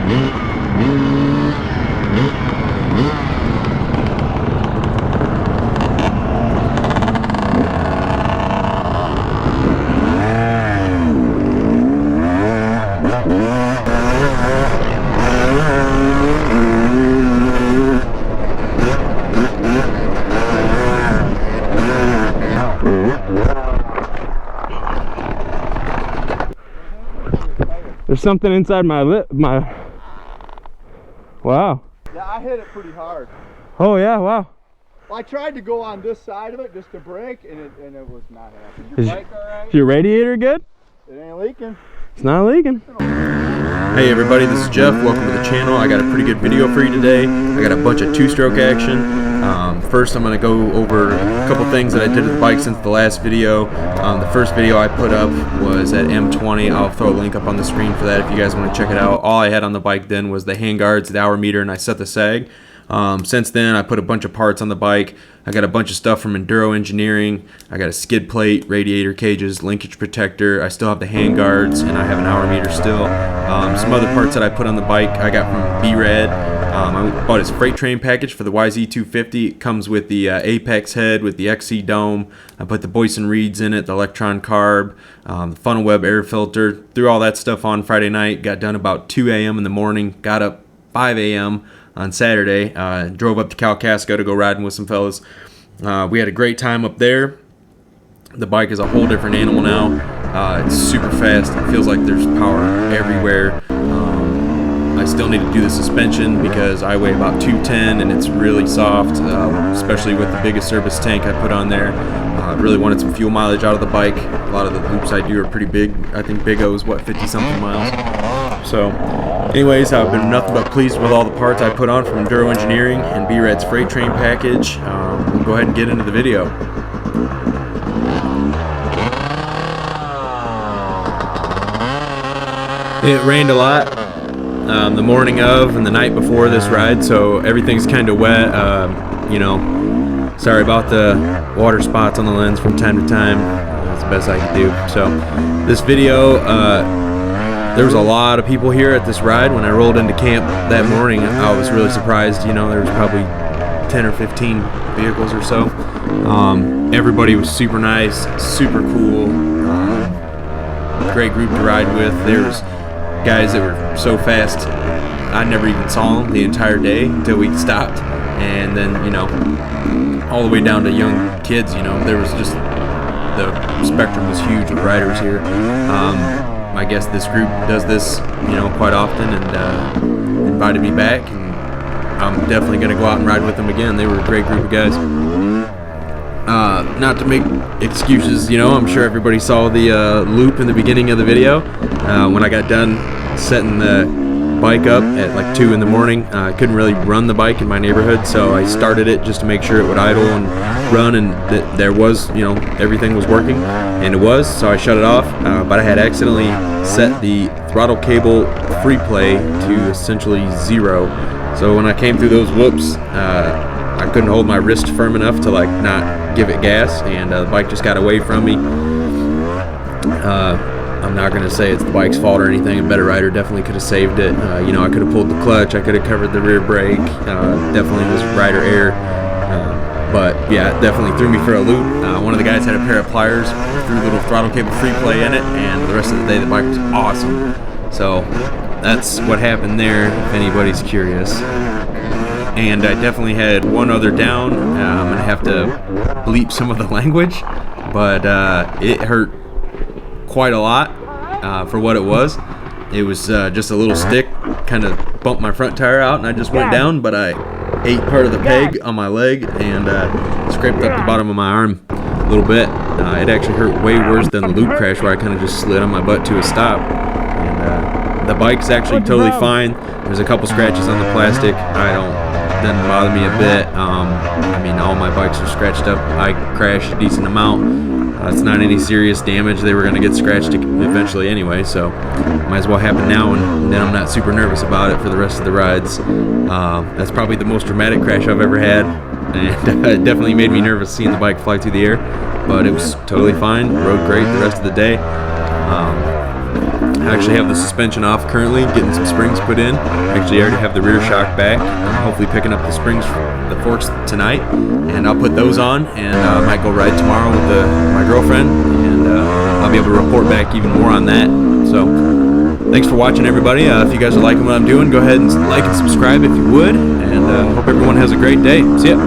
There's something inside my lip. Wow. Yeah, I hit it pretty hard. Oh yeah, wow. Well, I tried to go on this side of it just to brake, and it was not happening. Your bike all right? Is your radiator good? It ain't leaking. It's not leaking. Hey everybody, this is Jeff. Welcome to the channel. I got a pretty good video for you today. I got a bunch of two-stroke action. First, I'm going to go over a couple things that I did with the bike since the last video. The first video I put up was at M20. I'll throw a link up on the screen for that if you guys want to check it out. All I had on the bike then was the handguards, the hour meter, and I set the sag. Since then, I put a bunch of parts on the bike. I got a bunch of stuff from EnduroEngineering. I got a skid plate, radiator cages, linkage protector. I still have the handguards, and I have an hour meter still. Some other parts that I put on the bike I got from BeRad. I bought his freight train package for the YZ250. It comes with the Apex head with the XC dome. I put the Boyson reeds in it, the electron carb, the funnel web air filter. Threw all that stuff on Friday night. Got done about 2 a.m. in the morning. Got up 5 a.m. on Saturday. Drove up to Kalkaska to go riding with some fellas. We had a great time up there. The bike is a whole different animal now. It's super fast. It feels like there's power everywhere. I still need to do the suspension because I weigh about 210 and it's really soft, especially with the biggest service tank I put on there. I really wanted some fuel mileage out of the bike. A lot of the loops I do are pretty big. I think Big O's, 50-something miles. So, anyways, I've been nothing but pleased with all the parts I put on from EnduroEngineering and BeRad's freight train package. We'll go ahead and get into the video. It rained a lot the morning of and the night before this ride, so everything's kind of wet. You know, sorry about the water spots on the lens from time to time. That's the best I could do. So this video, there was a lot of people here at this ride. When I rolled into camp that morning, I was really surprised. You know, there was probably 10 or 15 vehicles or so. Everybody was super nice, super cool, great group to ride with. There's guys that were so fast I never even saw them the entire day until we stopped, and then, you know, all the way down to young kids. You know, there was just, the spectrum was huge with riders here. I guess this group does this, you know, quite often, and invited me back, and I'm definitely going to go out and ride with them again. They were a great group of guys. Not to make excuses, you know, I'm sure everybody saw the loop in the beginning of the video. When I got done setting the bike up at like 2 in the morning, I couldn't really run the bike in my neighborhood, so I started it just to make sure it would idle and run, and there was, you know, everything was working, and it was, so I shut it off. But I had accidentally set the throttle cable free play to essentially 0. So when I came through those whoops, I couldn't hold my wrist firm enough to like not give it gas, and the bike just got away from me. I'm not going to say it's the bike's fault or anything. A better rider definitely could have saved it. You know, I could have pulled the clutch, I could have covered the rear brake. Definitely was rider error. But yeah, it definitely threw me for a loop. One of the guys had a pair of pliers, threw a little throttle cable free play in it, and the rest of the day the bike was awesome. So that's what happened there, if anybody's curious. And I definitely had one other down. I'm going to have to bleep some of the language, but it hurt quite a lot for what it was. It was just a little stick, kind of bumped my front tire out, and I just went down, but I ate part of the peg on my leg and scraped up the bottom of my arm a little bit. It actually hurt way worse than the loop crash, where I kind of just slid on my butt to a stop. And the bike's actually totally fine. There's a couple scratches on the plastic. Doesn't bother me a bit. I mean, all my bikes are scratched up. I crashed a decent amount. It's not any serious damage. They were going to get scratched eventually anyway, so might as well happen now, and then I'm not super nervous about it for the rest of the rides. That's probably the most dramatic crash I've ever had, and it definitely made me nervous seeing the bike fly through the air, but it was totally fine. Rode great the rest of the day. I actually have the suspension off currently, getting some springs put in. Actually, I already have the rear shock back. I'm hopefully picking up the springs, the forks tonight, and I'll put those on, and I might go ride tomorrow with my girlfriend, and I'll be able to report back even more on that. So thanks for watching, everybody. If you guys are liking what I'm doing, go ahead and like and subscribe if you would, and hope everyone has a great day. See ya.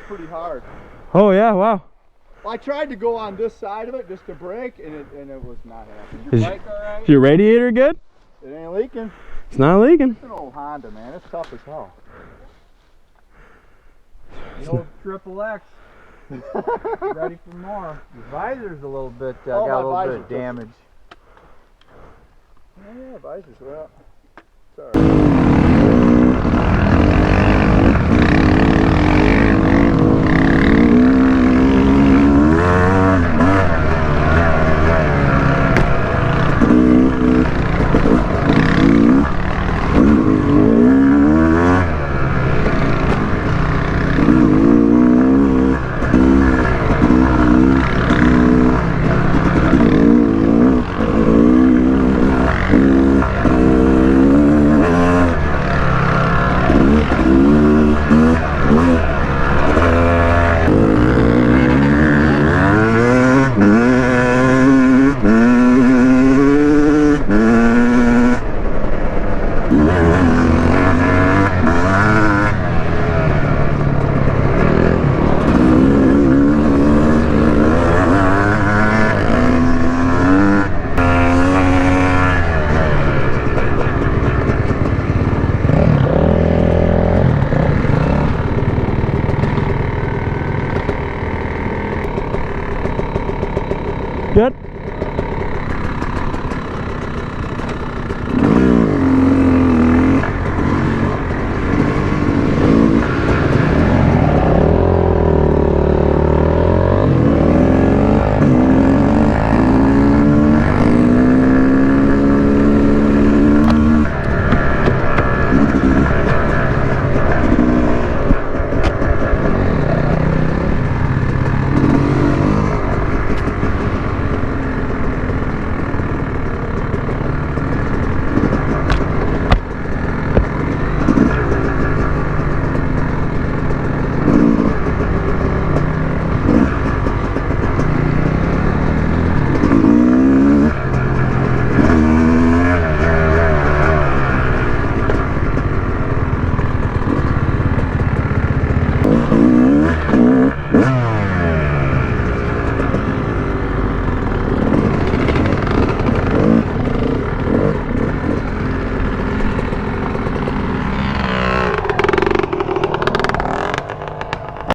Pretty hard. Oh yeah, wow. Well, I tried to go on this side of it just to brake, and it was not happening. Your bike all right? Is your radiator good? It ain't leaking. It's not leaking. It's an old Honda, man. It's tough as hell. The old Triple X. Ready for more. The visor's a little bit, Oh, got a my little bit of visor damage. Yeah, visor's well. Sorry. Yeah.